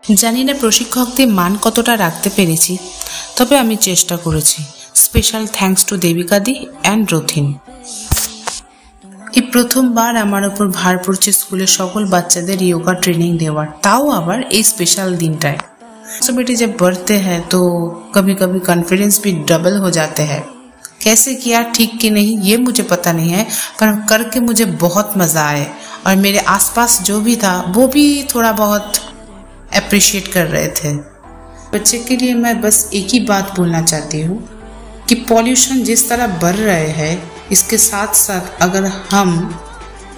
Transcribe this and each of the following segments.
জানি না প্রশিক্ষকদের মান কতটা রাখতে পেরেছি, তবে আমি চেষ্টা করেছি। স্পেশাল থ্যাঙ্কস টু দেবিকা দি অ্যান্ড রথিন। এই প্রথমবার আমার ওপর ভার পড়ছে স্কুলের সকল বাচ্চাদের योगा ट्रेनिंग देवार, ताओ आबार এই स्पेशल दिनटाय। रिस्पॉन्सिबिलिटी जब बढ़ते हैं तो कभी कभी कॉन्फिडेंस भी डबल हो जाते हैं। कैसे किया ठीक कि नहीं ये मुझे पता नहीं है, पर करके मुझे बहुत मजा आया और मेरे आसपास जो भी था वो भी थोड़ा बहुत अप्रिशिएट कर रहे थे। बच्चे के लिए मैं बस एक ही बात बोलना चाहती हूँ कि पॉल्यूशन जिस तरह बढ़ रहे हैं, इसके साथ साथ अगर हम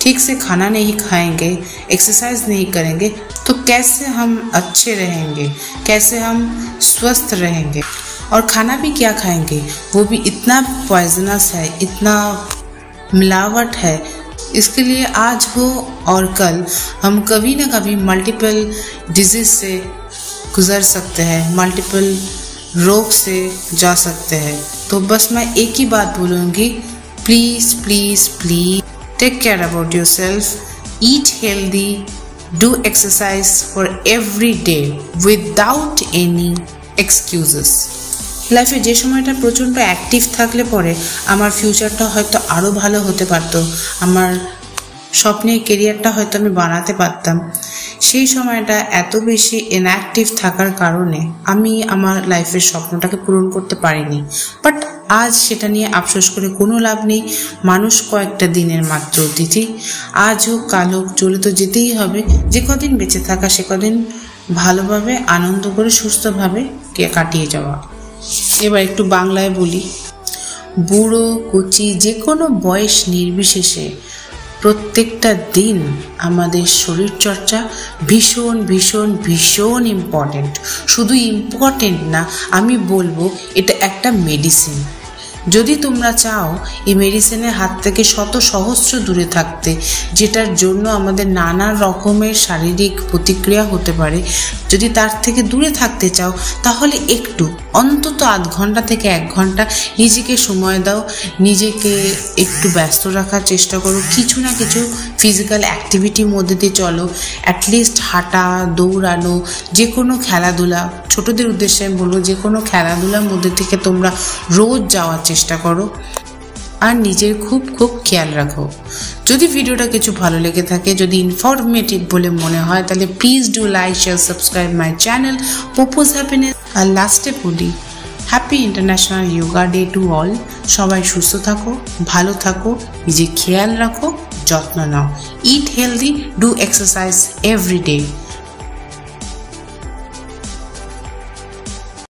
ठीक से खाना नहीं खाएंगे, एक्सरसाइज नहीं करेंगे, तो कैसे हम अच्छे रहेंगे, कैसे हम स्वस्थ रहेंगे। और खाना भी क्या खाएंगे, वो भी इतना पॉइजनस है, इतना मिलावट है। इसके लिए आज हो और कल हम कभी ना कभी मल्टीपल डिजीज से गुजर सकते हैं, मल्टीपल रोग से जा सकते हैं। तो बस मैं एक ही बात बोलूँगी, please please please take care about yourself, eat healthy, do exercise for every day without any excuses. लाइफे जे সময়টা প্রচণ্ড অ্যাক্টিভ থাকলে পরে আমার ফিউচারটা হয়তো আরও ভালো হতে পারতো, আমার স্বপ্নের কেরিয়ারটা হয়তো আমি বানাতে পারতাম। সেই সময়টা এত বেশি ইনঅ্যাক্টিভ থাকার কারণে আমি আমার লাইফের স্বপ্নটাকে পূরণ করতে পারিনি। বাট আজ সেটা নিয়ে আফসোস করে কোনো লাভ নেই। মানুষ কয়েকটা দিনের মাত্র অতিথি, আজ হোক কাল হোক চলে তো যেতেই হবে। যে কদিন বেঁচে থাকা সে কদিন ভালোভাবে আনন্দ করে সুস্থভাবে কাটিয়ে যাওয়া। এবার একটু বাংলায় বলি। বুড়ো কচি যে কোনো বয়স নির্বিশেষে প্রত্যেকটা দিন আমাদের শরীরচর্চা ভীষণ ভীষণ ভীষণ ইম্পর্টেন্ট। শুধু ইম্পর্টেন্ট না, আমি বলবো এটা একটা মেডিসিন। যদি তোমরা চাও এই মেডিসিনের হাত থেকে শত সহস্র দূরে থাকতে, যেটার জন্য আমাদের নানা রকমের শারীরিক প্রতিক্রিয়া হতে পারে, যদি তার থেকে দূরে থাকতে চাও তাহলে একটু অন্তত আধ ঘন্টা থেকে 1 ঘন্টা নিজেকে সময় দাও, নিজেকে একটু ব্যস্ত রাখার চেষ্টা করো, কিছু না কিছু ফিজিক্যাল অ্যাক্টিভিটির মধ্যে দিয়ে চলো। অ্যাটলিস্ট হাঁটা, দৌড়ানো, যে কোনো খেলাধুলা, ছোটদের উদ্দেশ্যে আমি বলবো যে কোনো খেলাধুলার মধ্যে থেকে তোমরা রোজ যাওয়ার চেষ্টা করো আর নিজের খুব খুব খেয়াল রাখো। যদি ভিডিওটা কিছু ভালো লেগে থাকে, যদি ইনফরমেটিভ বলে মনে হয়, তাহলে please do like, share, subscribe my channel পোপোজ হ্যাপিনেস। আর লাস্টে বলি, happy international yoga day to all. সবাই সুস্থ থাকো, ভালো থাকো, নিজের খেয়াল রাখো, যত্ন নাও। Eat healthy, do exercise every day.